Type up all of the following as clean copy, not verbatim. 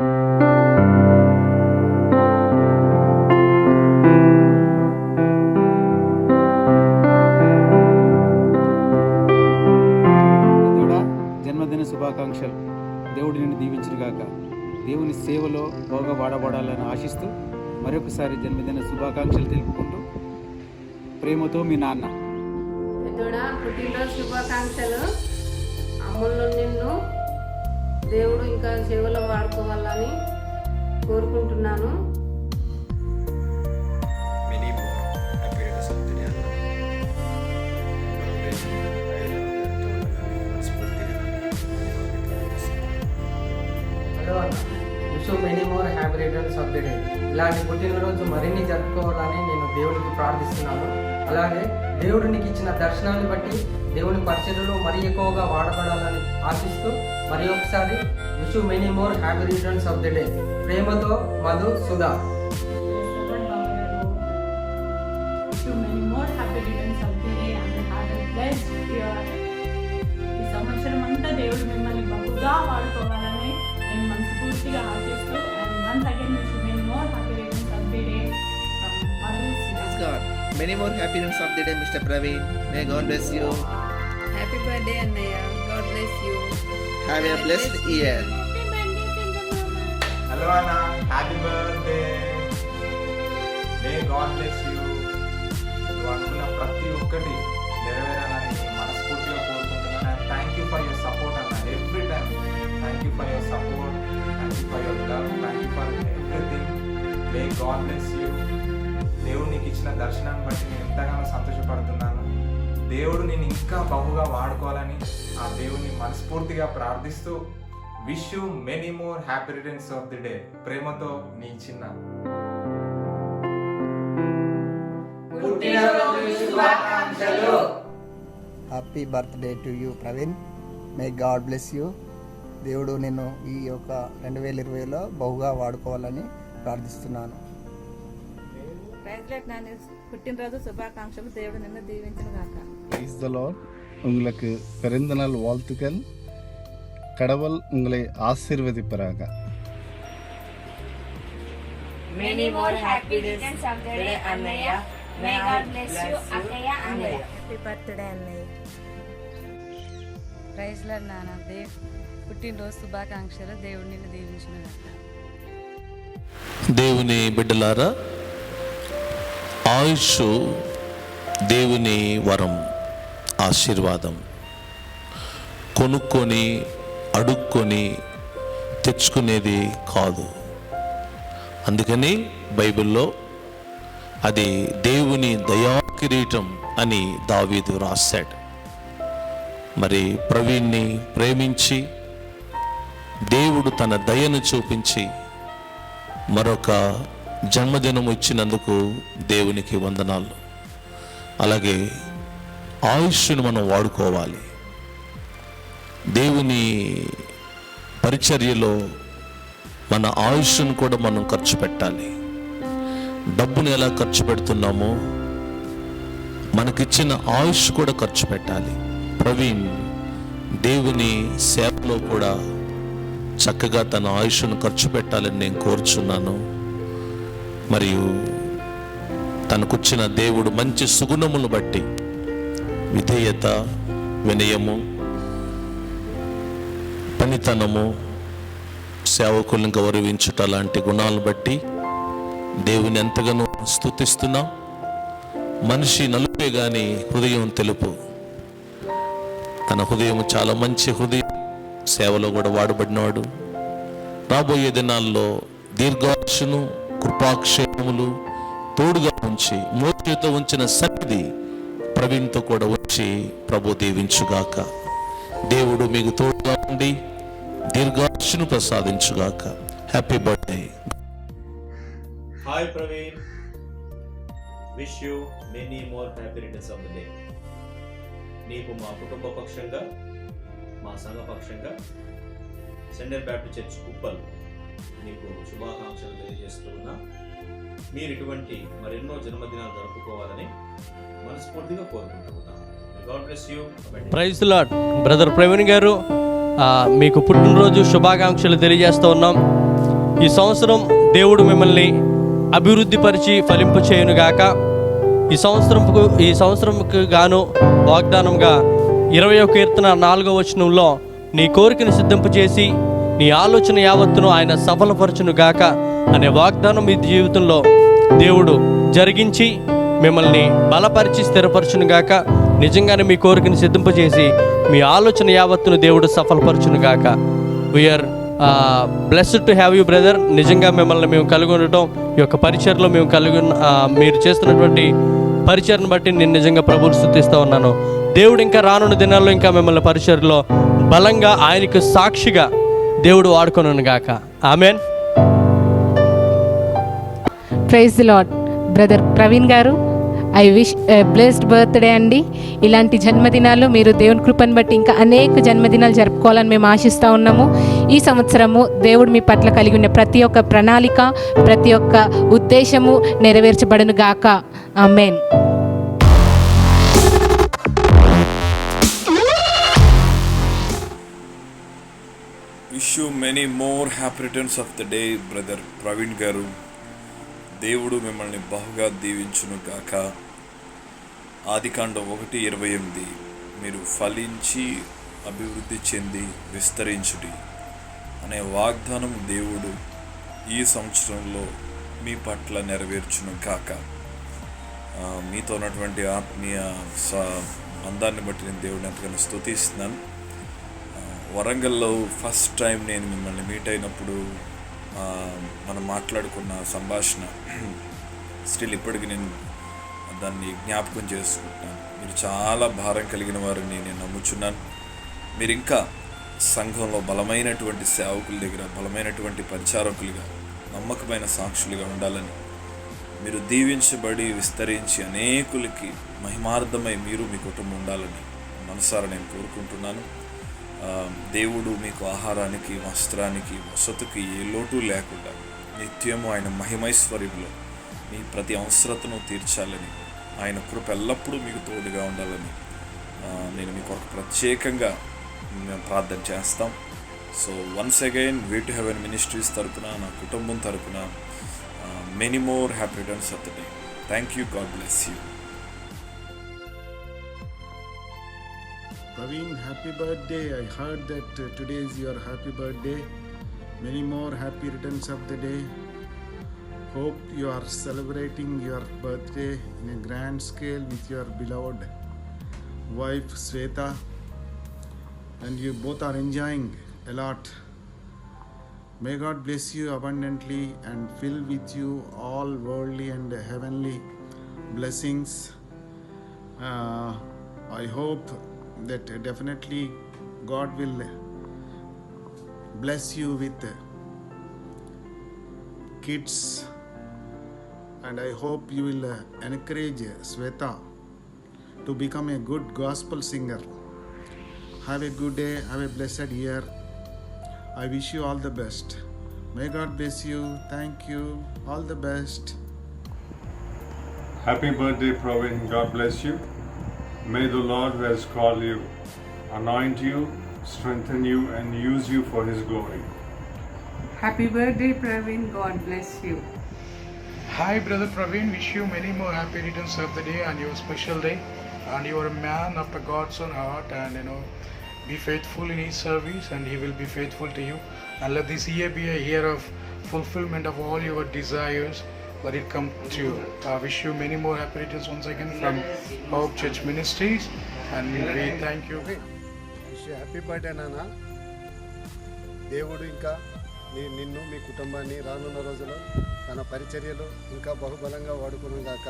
జన్మదిన శుభాకాంక్షలు. దేవుడు నిన్ను దీవించుగాక. దేవుని సేవలో బాగా వాడబడాలని ఆశిస్తూ మరొకసారి జన్మదిన శుభాకాంక్షలు తెలుపుకుంటూ ప్రేమతో మీ నాన్న. పుట్టినరోజు శుభాకాంక్షలు. అమ్ములను నిన్ను దేవుడు ఇంకా సేవలో వాడుకోవాలని కోరుకుంటున్నాను. Wish many more happy returns of the day. ఇలాంటి పుట్టినరోజు మరిన్ని జరుపుకోవాలని నేను దేవుడికి ప్రార్థిస్తున్నాను. అలాగే దేవుడు నీకు ఇచ్చిన దర్శనాన్ని బట్టి దేవుని పరిచర్యలో మరీ ఎక్కువగా వాడబడాలని ఆశిస్తూ మరి ఒకసారి wish many more happy returns of the day. ప్రేమతో మధు సుధా. ఈ సంవత్సరం అంతా దేవుడు మిమ్మల్ని బహుగా వాడుకోవాలని నేను మనస్ఫూర్తిగా ఆశిస్తూ once again wish you many more happy returns of the day from Madhu Sudha. God. Many more happy returns of the day, Mr. Praveen. May God bless you. Happy birthday Annaya. God bless you. Have a blessed year. Hello Anna, happy birthday. May God bless you. నువ్వు అనుకున్న ప్రతి ఒక్కటి నెరవేరాలని మనస్ఫూర్తిగా కోరుకుంటున్నాను. Thank you for your support అన్న every time. Thank you for your support, thank you for your love, thank you for everything. May God bless you. దేవుడు నీకు ఇచ్చిన దర్శనాన్ని బట్టి నేను ఎంతగానో సంతోషపడుతున్నాను. దేవుడు నేను ఇంకా బహుగా వాడుకోవాలని ఆ దేవుడిని మనస్ఫూర్తిగా ప్రార్థిస్తూ wish you many more happy returns of the day. ప్రేమతో నీ చిన్న. Happy birthday to you Praveen. May God bless you. దేవుడు నిన్ను ఈ యొక్క 2020లో బహుగా వాడుకోవాలని ప్రార్థిస్తున్నాను. పుట్టినరోజు శుభాకాంక్షలు. దేవుడు నిన్ను దీవించును గాక. Praise the Lord. உங்களுக்கு பிறந்த நாள் வாழ்த்துக்கள். கடவுள் உங்களை ஆசீர்வதிப்பாராக. Many more happy returns of the day Annaya. May God bless you Akkaya Annaya. Happy birthday అన్నయ్య. ప్రైజ్ లార్డ్ నాన్న. పుట్టినరోజు శుభాకాంక్షలు. దేవుడు నిన్ను దీవించును గాక. దేవుని బిడ్డలారా, ఆయుష్ దేవుని వరం, ఆశీర్వాదం. కొనుక్కొని అడుక్కొని తెచ్చుకునేది కాదు. అందుకని బైబిల్లో అది దేవుని దయాకిరీటం అని దావీదు రాశాడు. మరి ప్రవీణ్ని ప్రేమించి దేవుడు తన దయను చూపించి మరొక జన్మదినం ఇచ్చినందుకు దేవునికి వందనాలు. అలాగే ఆయుష్ను మనం వాడుకోవాలి. దేవుని పరిచర్యలో మన ఆయుష్ను కూడా మనం ఖర్చు పెట్టాలి. డబ్బును ఎలా ఖర్చు పెడుతున్నామో మనకిచ్చిన ఆయుష్ కూడా ఖర్చు పెట్టాలి. ప్రవీణ్ దేవుని సేవలో కూడా చక్కగా తన ఆయుష్ను ఖర్చు పెట్టాలని నేను కోరుచున్నాను. మరియు తనకొచ్చిన దేవుడు మంచి సుగుణములు బట్టి విధేయత, వినయము, పనితనము, సేవకులను గౌరవించుట లాంటి గుణాలను బట్టి దేవుని ఎంతగానో స్తుతిస్తున్నాం. మనిషి నలుపే గాని హృదయం తెలుపు. తన హృదయం చాలా మంచి హృదయం, సేవలో కూడా వాడబడినవాడు. రాబోయే దినాల్లో దీర్ఘాయుష్ను, కృపాక్షేమములు తోడుగా ఉంచి మోచేతో ఉంచిన సన్నిధి ప్రవీణ్తో కూడా వచ్చి ప్రభు దీవించుగాక. దేవుడు మీకు తోడుగా ఉండి దీర్ఘాయుష్ను ప్రసాదించుగాక. Happy birthday. Hi Praveen, wish you many more happy returns of the day. నీకు మా కుటుంబ పక్షంగా, మా సంఘ పక్షంగా సెంటర్ బ్యాప్టిస్ట్ చర్చ్ కుప్పల్ నీకు శుభాకాంక్షలు తెలియజేస్తూ ఉన్నా. మీరు ఇటువంటి మరెన్నో జన్మదినాలు జరుపుకోవాలని మనస్ఫూర్తిగా కోరుకుంటున్నాను. God bless you. Praise Lord. Brother Praveen గారు, మీకు పుట్టినరోజు శుభాకాంక్షలు తెలియజేస్తూ ఉన్నాం. ఈ సంవత్సరం దేవుడు మిమ్మల్ని అభివృద్ధిపరిచి ఫలింపు చేయునుగాక. ఈ సంవత్సరంకు గాను వాగ్దానంగా 20వ కీర్తన 4వ వచనంలో నీ కోరికను సిద్ధింపచేసి నీ ఆలోచన యావత్తును ఆయన సఫలపరచునుగాక అనే వాగ్దానం మీ జీవితంలో దేవుడు జరిగించి మిమ్మల్ని బలపరిచి స్థిరపరచునుగాక. నిజంగానే మీ కోరికను సిద్ధింపచేసి మీ ఆలోచన యావత్తును దేవుడు సఫలపరచునుగాక. We are blessed to have you brother. నిజంగా మిమ్మల్ని మేము కలిగి ఉండటం, ఈ యొక్క పరిచయలో మేము మీరు చేస్తున్నటువంటి పరిచయను బట్టి నేను నిజంగా ప్రభువుని స్తుతిస్తూ ఉన్నాను. దేవుడు ఇంకా రానున్న దినాల్లో ఇంకా మిమ్మల్ని పరిచయలో బలంగా ఆయనకు సాక్షిగా దేవుడు వాడుకొనును గాక. Amen. Praise the Lord. Brother Praveen గారు, ఐ విష్ బ్లెస్డ్ బర్త్డే అండి. ఇలాంటి జన్మదినాలు మీరు దేవుని కృపను బట్టి ఇంకా అనేక జన్మదినాలు జరుపుకోవాలని మేము ఆశిస్తూ ఉన్నాము. ఈ సంవత్సరము దేవుడు మీ పట్ల కలిగి ఉన్న ప్రతి ఒక్క ప్రణాళిక, ప్రతి ఒక్క ఉద్దేశము నెరవేర్చబడును గాక. ఆమేన్. Wish you many more happy returns of the day brother Praveen garu. దేవుడు మిమ్మల్ని బహుగా దీవించును గాక. ఆదికాండం 1:28 మీరు ఫలించి అభివృద్ధి చెంది విస్తరించుడి అనే వాగ్దానం దేవుడు ఈ సంవత్సరంలో మీ పట్ల నెరవేర్చును గాక. మీతో ఉన్నటువంటి ఆత్మీయ అందాన్ని బట్టి నేను దేవుడిని ఎంతగానో స్తుతిస్తున్నాను. వరంగల్లో ఫస్ట్ టైం నేను మిమ్మల్ని మీట్ అయినప్పుడు మనం మాట్లాడుకున్న సంభాషణ స్టిల్ ఇప్పటికి నేను దాన్ని జ్ఞాపకం చేసుకుంటున్నాను. మీరు చాలా భారం కలిగిన వారిని నేను నమ్ముచున్నాను. మీరు ఇంకా సంఘంలో బలమైనటువంటి సేవకుల దగ్గర బలమైనటువంటి పరిచారకులుగా నమ్మకమైన సాక్షులుగా ఉండాలని, మీరు దీవించబడి విస్తరించి అనేకులకి మహిమార్థమై మీరు మీ కుటుంబం ఉండాలని మనసారా నేను కోరుకుంటున్నాను. దేవుడు మీకు ఆహారానికి, వస్త్రానికి, వసతికి ఏ లోటు లేకుండా నిత్యము ఆయన మహిమైశ్వర్యంలో మీ ప్రతి అవసరతను తీర్చాలని, ఆయన కృప ఎల్లప్పుడూ మీకు తోడుగా ఉండాలని నేను మీ కొరకు ప్రత్యేకంగా మేము ప్రార్థన చేస్తాం. So once again way to heaven ministries తరపున, నా కుటుంబం తరపున many more happy returns of the day. Thank you. God bless you. Praveen, happy birthday. I heard that today is your happy birthday. Many more happy returns of the day. Hope you are celebrating your birthday in a grand scale with your beloved wife Sweta, and you both are enjoying a lot. May God bless you abundantly and fill with you all worldly and heavenly blessings. I hope that definitely God will bless you with kids, and I hope you will encourage Sweta to become a good gospel singer. Have a good day, have a blessed year. I wish you all the best. May God bless you. Thank you. All the best. Happy birthday, Praveen. God bless you. May the Lord who has called you anoint you, strengthen you, and use you for His glory. Happy birthday, Praveen. God bless you. Hi, Brother Praveen. Wish you many more happy returns of the day on your special day. And you are a man after God's own heart, and be faithful in His service, and He will be faithful to you. And let this year be a year of fulfillment of all your desires. Let it come true. I wish you many more happy returns once again from Hope Church Ministries, and we thank you. Wish you happy birthday, Nana. దేవుడు ఇంకా నిన్ను మీ కుటుంబాన్ని రానున్న రోజుల్లో తన పరిచర్యలో ఇంకా బహుబలంగా వాడుకును గాక.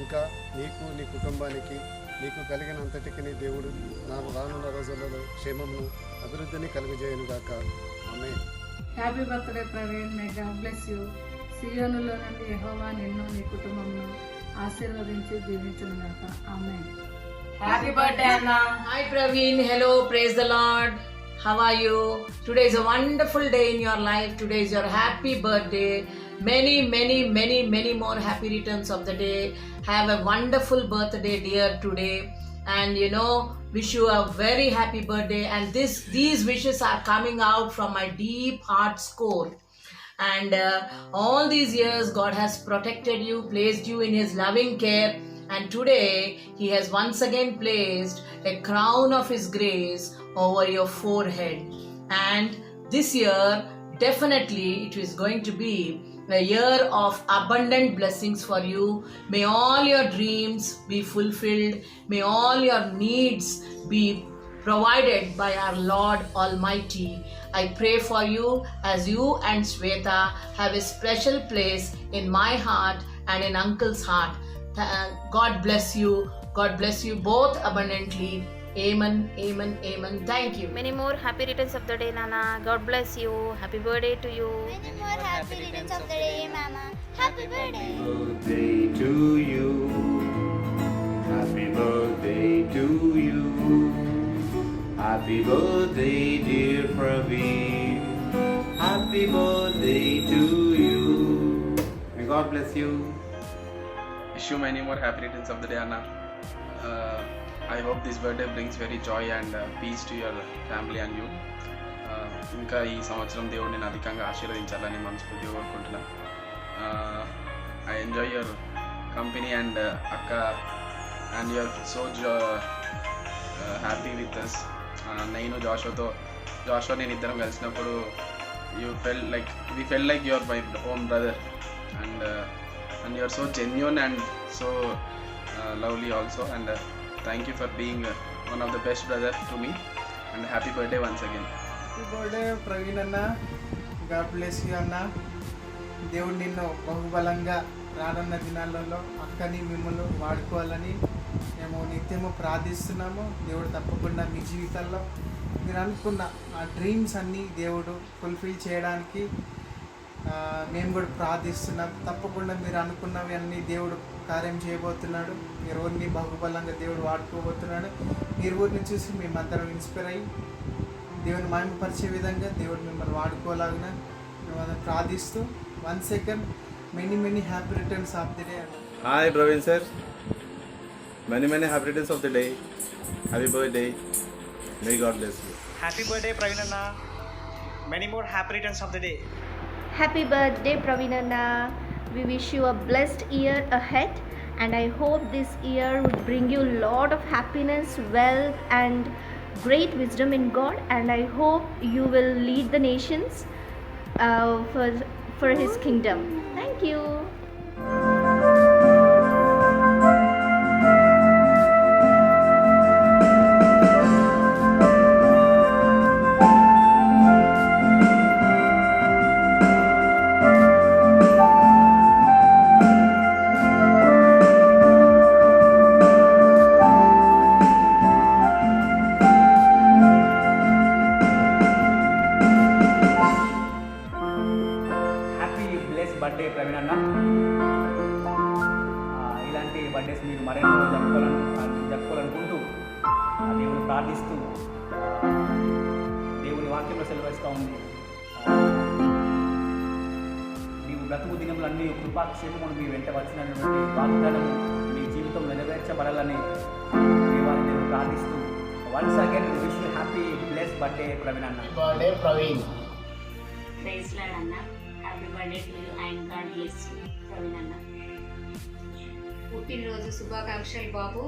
ఇంకా నీకు, నీ కుటుంబానికి, నీకు కలిగినంతటికి నీ దేవుడు రానున్న రోజులలో క్షేమమును, అభివృద్ధిని కలుగజేయను గాక. ఆమేన్. Happy birthday Praveen. May God bless you. సియోనులో నుండి యెహోవా నిన్ను, నీ కుటుంబంను ఆశీర్వదించి దీవించును గాక. ఆమేన్. Happy birthday, Anna. Hi, Praveen. Hello. Praise the Lord. How are you? Today is a wonderful day in your life. Today is your happy birthday. Many, many, many, many more happy returns of the day. Have a wonderful birthday, dear, today. And wish you a very happy birthday. And these wishes are coming out from my deep heart's core. And all these years, God has protected you, placed you in His loving care. And today, He has once again placed a crown of His grace over your forehead. And this year, definitely, it is going to be a year of abundant blessings for you. May all your dreams be fulfilled. May all your needs be provided by our Lord Almighty. I pray for you as you and Sweta have a special place in my heart and in Uncle's heart. God bless you. God bless you both abundantly. Amen, amen, amen. Thank you. Many more happy returns of the day, Nana. God bless you. Happy birthday to you. Many more happy returns of the day, Mama. Happy birthday. Birthday to you. Happy birthday to you. Happy birthday, dear Praveen. Happy birthday to you. May God bless you. Wish you many more happy returns of the day, Anna. I hope this birthday brings very joy and peace to your family and you. ఇంకా ఈ సంవత్సరం దేవుడు నేను అధికంగా ఆశీర్వదించాలని మనస్ఫూర్తిగా కోరుకుంటున్నా. I enjoy your company and akka, and you are so happy with us. నేను జాషువా నేను ఇద్దరం కలిసినప్పుడు we felt like you are my own brother, and you are so genuine and so lovely also, and thank you for being one of the best brother to me, and happy birthday once again. Happy birthday Praveen అన్న. God bless you అన్న. దేవుడు నిన్ను బహుబలంగా రానున్న దినాలలో అక్కని మిమ్మల్ని వాడుకోవాలని మేము నిత్యము ప్రార్థిస్తున్నాము. దేవుడు తప్పకుండా మీ జీవితాల్లో మీరు అనుకున్న ఆ డ్రీమ్స్ అన్నీ దేవుడు ఫుల్ఫిల్ చేయడానికి మేము కూడా ప్రార్థిస్తున్నాం. తప్పకుండా మీరు అనుకున్నవి అన్నీ దేవుడు కార్యం చేయబోతున్నాడు. మీరు ఊరిని బహుబలంగా దేవుడు వాడుకోబోతున్నాడు. మీరు ఊరిని చూసి మేమందరం ఇన్స్పైర్ అయ్యి దేవుని మహిమపరిచే విధంగా దేవుడు మిమ్మల్ని వాడుకోలాగిన మేము ప్రార్థిస్తూ once second many happy returns of the day. Hi Praveen sir, many happy returns of the day. Happy birthday. May God bless you. Happy birthday Praveen అన్న. Many more happy returns of the day. Happy birthday, Pravinana. We wish you a blessed year ahead, and I hope this year would bring you a lot of happiness, wealth, and great wisdom in God. And I hope you will lead the nations for His kingdom. Thank you. Birthday Praveen అన్న. ఇలాంటి birthdays మీరు మరెన్నో జరుపుకోవాలనుకుంటూ దేవుని ప్రార్థిస్తూ దేవుని వాక్యంలో సెలవిస్తూ ఉంది, నీవు బ్రతుకు దినములన్నీ కృపాక్షేమమును మీ వెంట వచ్చినటువంటి వాగ్దానము మీ జీవితం నెరవేర్చబడాలని దేవుని ప్రార్థిస్తూ once again wish you happy blessed birthday Praveen అన్న. బర్త్డే ప్రవీణ్. ప్రైజ్ లార్డ్ అన్న. Happy birthday to you and God bless you Praveen అన్న. పుట్టినరోజు శుభాకాంక్షలు బాబు.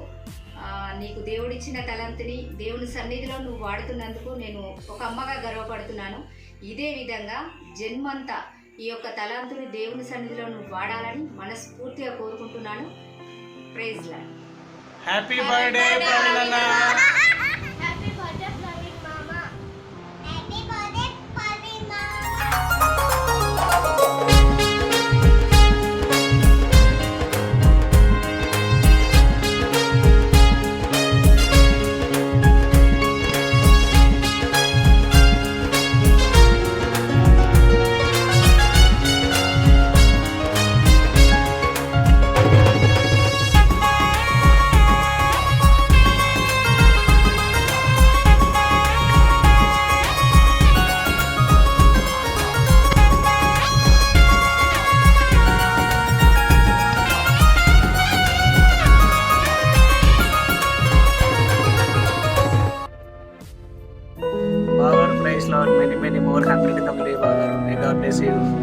నీకు దేవుడిచ్చిన తలంతిని దేవుని సన్నిధిలో నువ్వు వాడుతున్నందుకు నేను ఒక అమ్మగా గర్వపడుతున్నాను. ఇదే విధంగా జన్మంతా ఈ యొక్క తలంతుని దేవుని సన్నిధిలో నువ్వు వాడాలని మనస్ఫూర్తిగా కోరుకుంటున్నాను. Praise Lord. Happy birthday Praveen అన్న. Happy birthday, Praveen Mama. Happy birthday, Praveen Mama.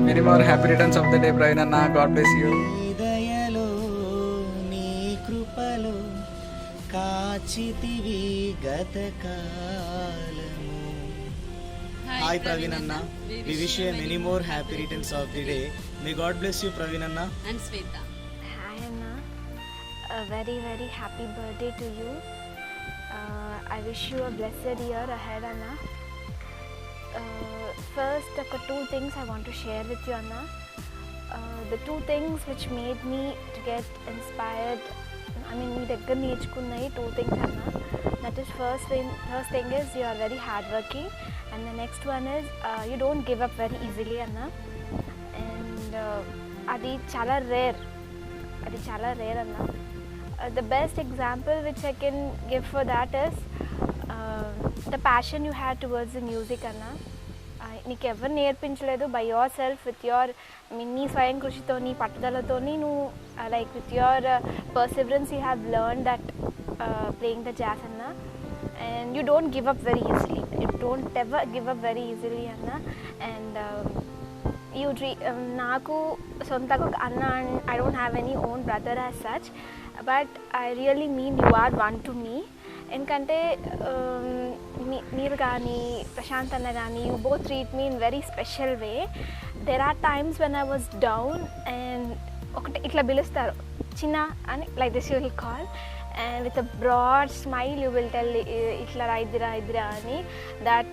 Many more happy returns of the day, Praveen Anna. God bless you. దయలో నీ కృపలో కాచితివి గతకాలము. Hi Praveen Anna. We wish you many more happy returns of the day. May God bless you, Praveen Anna. And Sweta. Hi Anna. A very very happy birthday to you. I wish you a blessed year ahead, Anna. First, two things I want to share with you, Anna. The two things which made me to get inspired, మీ దగ్గర నేర్చుకున్నాయి two things, Anna. That is first thing is you are very hardworking, and the next one is you don't give up very easily, Anna. And అది చాలా rare, Anna. The best example which I can give for that is the passion you had towards the music, Anna. నీకు ఎవరు నేర్పించలేదు, by yourself with your నీ స్వయం కృషితో, నీ పట్టుదలతోని నువ్వు like with your perseverance you have learn that playing the jazz, అన్న. And you don't give up very easily, అన్న. అండ్ నాకు సొంతగా ఒక అన్న, I don't have any own brother as such, but I really mean you are one to me. ఎందుకంటే మీరు కానీ ప్రశాంత్ అన్న కానీ you both treat me in very special way. There are times when I was down and ఒకటి ఇట్లా పిలుస్తారు చిన్న అని, like this you will call, and with a broad smile you will tell itla idra ani. That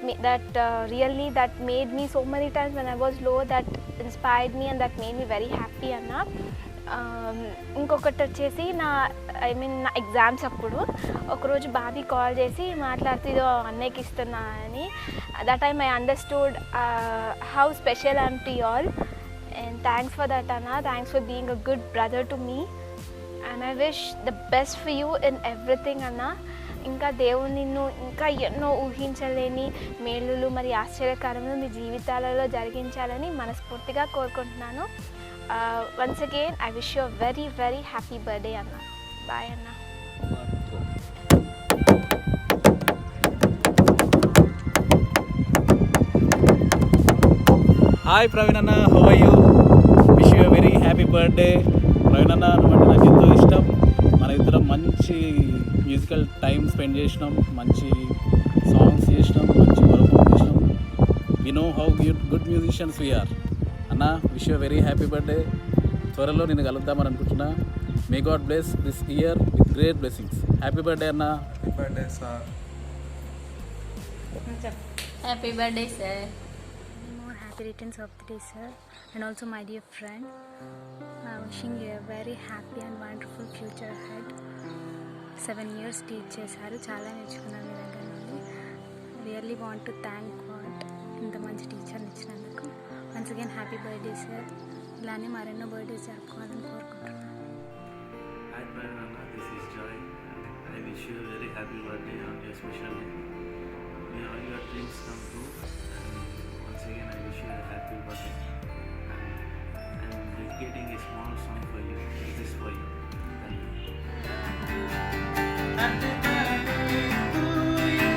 really that made me so many times when I was low, that inspired me and that made me very happy, Anna. ఇంకొకటి వచ్చేసి నా exams అప్పుడు ఒకరోజు Bobby call చేసి మాట్లాడుతూ ఇదో అన్నయ్యకి ఇస్తున్నా అని. That time I understood how special I'm to you all, and thanks for that, అన్న. Thanks for being a good brother to me, and I wish the best for you in everything, అన్న. ఇంకా దేవుడు నిన్ను ఇంకా ఎన్నో ఊహించలేని మేలులు మరి ఆశ్చర్యకరములు మీ జీవితాలలో జరిగించాలని మనస్ఫూర్తిగా కోరుకుంటున్నాను. Once again, I wish you a very, very happy birthday, Anna. Bye, Anna. Hi, Praveen Anna. How are you? Wish you a very happy birthday. Praveen Anna, నువ్వంటే నాకు ఎంతో ఇష్టం. మన ఇద్దరం మంచి మ్యూజికల్ టైం స్పెండ్ చేసినాం, మంచి సాంగ్స్ చేసినాం, మంచి పర్ఫామ్ చేసినాం. We know how good musicians we are. అన్న, wish you very happy birthday. త్వరలో నేను కలుద్దామని అనుకుంటున్నా. May God bless this year with great blessings. Happy birthday అన్న. Happy birthday sir. Happy birthday, sir. Many more happy returns of the day, sir, and also my dear friend. Wishing you a very happy and wonderful future ahead. 7 years teach చేశారు, చాలా నేర్చుకున్నాను మీ దగ్గర నుండి. Really want to thank God ఇంత మంచి టీచర్ని ఇచ్చినందుకు. Once again happy birthday sir. ఇలానే మరెన్నో బర్త్డేస్ జరుపుకోవాలని కోరుకుంటున్నాను. Hi Praveen Anna, this is Joy. I wish you a very happy birthday on your special day. May all your dreams come true. And once again, I wish you a happy birthday. And I'm dedicating a small song for you. This is for you. Thank you. Happy birthday to you.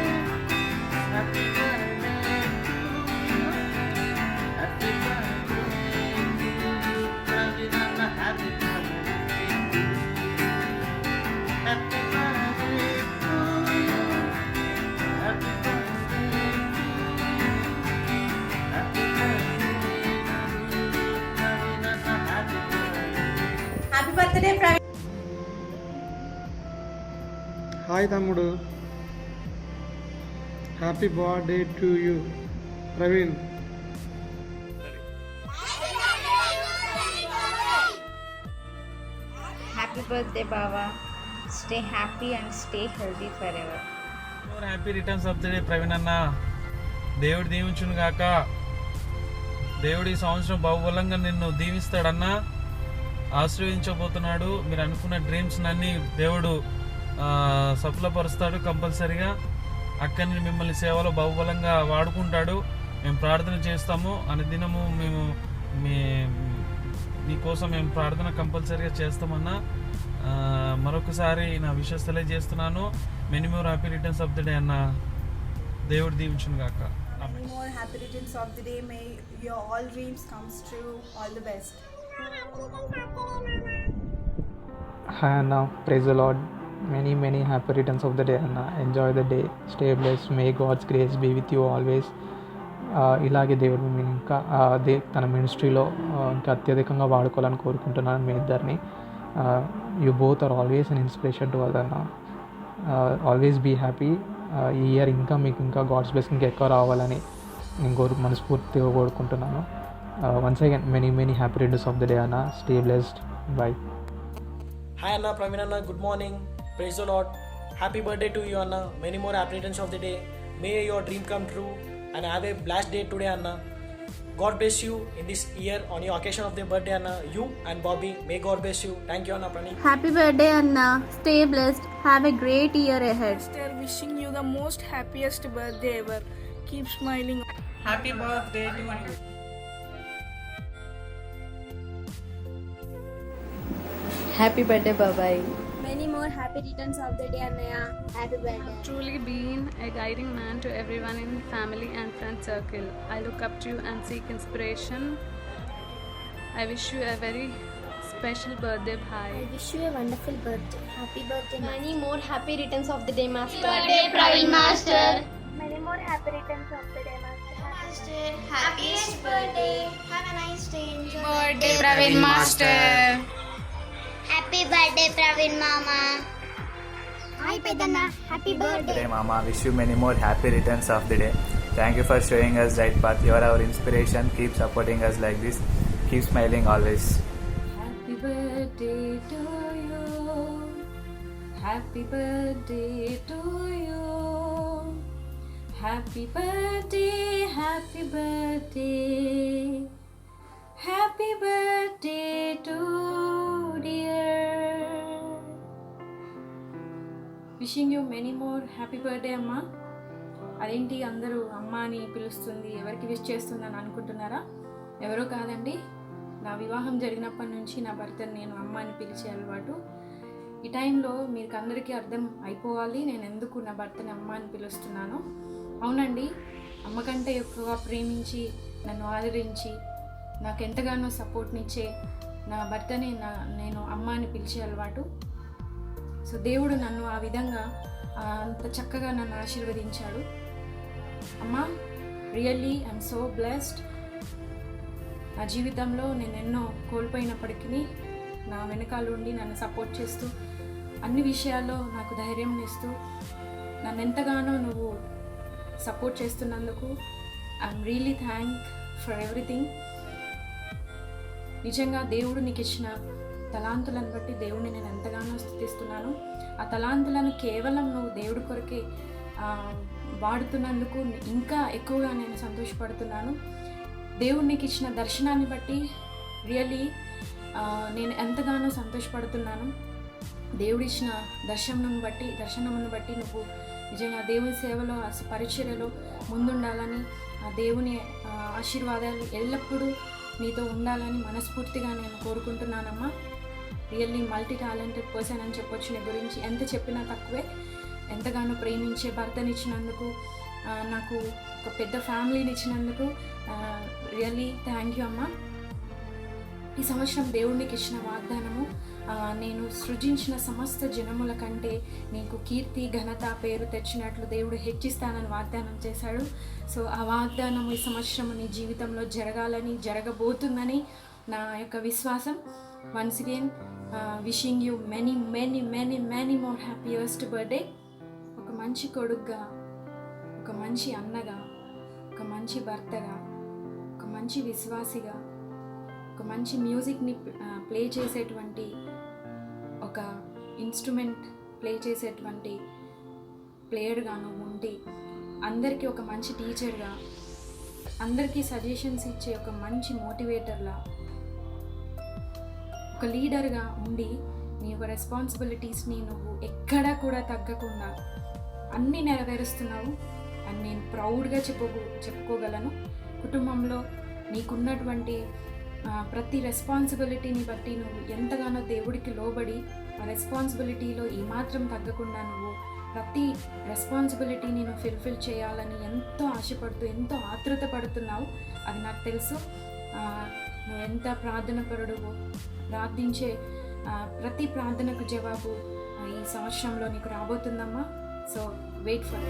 Happy birthday to you. Happy birthday to you. Praveen Anna, happy birthday to you. Happy birthday to you. Happy birthday to you. Happy birthday to you. Praveen Anna, happy birthday. Happy birthday, Praveen. Hi తమ్ముడు, happy birthday to you. Praveen. Happy birthday, Baba. Stay happy and stay healthy forever. More happy returns of the day, Praveen అన్న. దేవుడు దీవించును గాక. దేవుడు ఈ సంవత్సరం బహుబలంగా నిన్ను దీవిస్తాడన్నా, ఆశీర్వదించబోతున్నాడు. మీరు అనుకున్న డ్రీమ్స్ అన్నీ దేవుడు సఫలపరుస్తాడు కంపల్సరిగా. అక్కడిని మిమ్మల్ని సేవలో బహుబలంగా వాడుకుంటాడు. మేము ప్రార్థన చేస్తాము, అనుదినము మేము మీకోసం మేము ప్రార్థన కంపల్సరీగా చేస్తామన్నా. మరొకసారి నా విషెస్ తెలియజేస్తున్నాను. Many more happy returns of the day అన్న. దేవుడు దీవించును గాక. Many more happy returns of the day. May your all dreams comes true. All the best. Hi Anna, praise the Lord. Many happy returns of the day Anna. Enjoy the day, stay blessed. May God's grace be with you always. ఇలాగే దేవుడు మేము ఇంకా తన మినిస్ట్రీలో ఇంకా అత్యధికంగా వాడుకోవాలని కోరుకుంటున్నాను మీ ఇద్దరిని. You both are always an inspiration to other అన్న. Always be happy. ఈ ఇయర్ ఇంకా మీకు ఇంకా గాడ్స్ బ్లెస్సింగ్ ఇంకా ఎక్కువ రావాలని నేను మనస్ఫూర్తిగా కోరుకుంటున్నాను. Once again many happy returns of the day అన్న. Stay blessed. Bye. Hi Anna, Praveen Anna, good morning. Praise the Lord. Happy birthday to you Anna. Many more happy returns of the day. May your dream come true and have a blessed day today Anna. God bless you in this year on your occasion of the birthday Anna. You and Bobby, may God bless you. Thank you Anna Prani. Happy birthday Anna. Stay blessed. Have a great year ahead. Sister, wishing you the most happiest birthday ever. Keep smiling. Happy birthday to you. Happy birthday Babai. Many more happy returns of the day Annaya. Happy birthday. Truly been a guiding man to everyone in family and friend circle. I look up to you and seek inspiration. I wish you a very special birthday, bhai. I wish you a wonderful birthday. Happy birthday. Many more happy returns of the day, Master. Happy birthday, Praveen Master. Many more happy returns of the day, Master. Happiest birthday. Have a nice day. Enjoy. Birthday, Praveen Master. Happy birthday, Praveen Mama. Hi Pedanna. Happy birthday. Today Mama, wish you many more happy returns of the day. Thank you for showing us right path. You are our inspiration. Keep supporting us like this. Keep smiling always. Happy birthday to you. Happy birthday to you. Happy birthday, happy birthday. Happy birthday to dear. Wishing you many more happy birthday అమ్మా. అదేంటి అందరూ అమ్మ అని పిలుస్తుంది, ఎవరికి wish చేస్తుందని అనుకుంటున్నారా? ఎవరో కాదండి, నా వివాహం జరిగినప్పటి నుంచి నా భర్తను నేను అమ్మ అని పిలిచే అలవాటు. ఈ టైంలో మీకు అందరికీ అర్థం అయిపోవాలి నేను ఎందుకు నా భర్తని అమ్మ అని పిలుస్తున్నాను. అవునండి, అమ్మ కంటే ఎక్కువగా ప్రేమించి నన్ను ఆదరించి నాకు ఎంతగానో సపోర్ట్నిచ్చే నా భర్తని నేను అమ్మ అని పిలిచే అలవాటు. సో దేవుడు నన్ను ఆ విధంగా అంత చక్కగా నన్ను ఆశీర్వదించాడు. అమ్మ, రియల్లీ ఐఎమ్ సో బ్లెస్డ్. నా జీవితంలో నేను ఎన్నో కోల్పోయినప్పటికీ నా వెనకాల ఉండి నన్ను సపోర్ట్ చేస్తూ అన్ని విషయాల్లో నాకు ధైర్యం ఇస్తూ నన్ను ఎంతగానో నువ్వు సపోర్ట్ చేస్తున్నందుకు I'm really thank for everything. నిజంగా దేవుడు నీకు ఇచ్చిన తలాంతులను బట్టి దేవుడిని నేను ఎంతగానో స్తుతిస్తున్నాను. ఆ తలాంతులను కేవలం నువ్వు దేవుడి కొరకే వాడుతున్నందుకు ఇంకా ఎక్కువగా నేను సంతోషపడుతున్నాను. దేవుడు నీకు ఇచ్చిన దర్శనాన్ని బట్టి రియల్లీ నేను ఎంతగానో సంతోషపడుతున్నాను. దేవుడు ఇచ్చిన దర్శనమును బట్టి నువ్వు నిజంగా దేవుని సేవలో పరిచర్యలో ముందుండాలని, ఆ దేవుని ఆశీర్వాదాలు ఎల్లప్పుడూ నీతో ఉండాలని మనస్ఫూర్తిగా నేను కోరుకుంటున్నానమ్మా. రియల్లీ మల్టీ టాలెంటెడ్ పర్సన్ అని చెప్పొచ్చు. నీ గురించి ఎంత చెప్పినా తక్కువే. ఎంతగానో ప్రేమించే భర్తనిచ్చినందుకు, నాకు ఒక పెద్ద ఫ్యామిలీని ఇచ్చినందుకు రియల్లీ థ్యాంక్ యూ అమ్మా. ఈ సంవత్సరం దేవుడికి ఇచ్చిన వాగ్దానము, నేను సృజించిన సమస్త జనముల కంటే నీకు కీర్తి ఘనత పేరు తెచ్చినట్లు దేవుడు హెచ్చిస్తానని వాగ్దానం చేశాడు. సో ఆ వాగ్దానం ఈ సంవత్సరం నీ జీవితంలో జరగాలని, జరగబోతుందని నా యొక్క విశ్వాసం. Once again wishing you many many many many more happiest birthday. ఒక మంచి కొడుకుగా, ఒక మంచి అన్నగా, ఒక మంచి భర్తగా, ఒక మంచి విశ్వాసిగా, ఒక మంచి మ్యూజిక్ని ప్లే చేసేటువంటి, ఒక ఇన్స్ట్రుమెంట్ ప్లే చేసేటువంటి ప్లేయర్గాను ఉండి, అందరికీ ఒక మంచి టీచర్గా, అందరికీ సజెషన్స్ ఇచ్చే ఒక మంచి మోటివేటర్లా, ఒక లీడర్గా ఉండి నీ యొక్క రెస్పాన్సిబిలిటీస్ని నువ్వు ఎక్కడా కూడా తగ్గకుండా అన్నీ నెరవేరుస్తున్నావు అని నేను ప్రౌడ్గా చెప్పుకోగలను. కుటుంబంలో నీకున్నటువంటి ప్రతి రెస్పాన్సిబిలిటీని బట్టి నువ్వు ఎంతగానో దేవుడికి లోబడి ఆ రెస్పాన్సిబిలిటీలో ఏమాత్రం తగ్గకుండా నువ్వు ప్రతి రెస్పాన్సిబిలిటీని నువ్వు ఫుల్ఫిల్ చేయాలని ఎంతో ఆశపడుతూ ఎంతో ఆతృత పడుతున్నావు. అది నాకు తెలుసు. నువ్వు ఎంత ప్రార్థన పరుడువో, ప్రార్థించే ప్రతి ప్రార్థనకు జవాబు ఈ సంవత్సరంలో నీకు రాబోతుందమ్మా. So wait for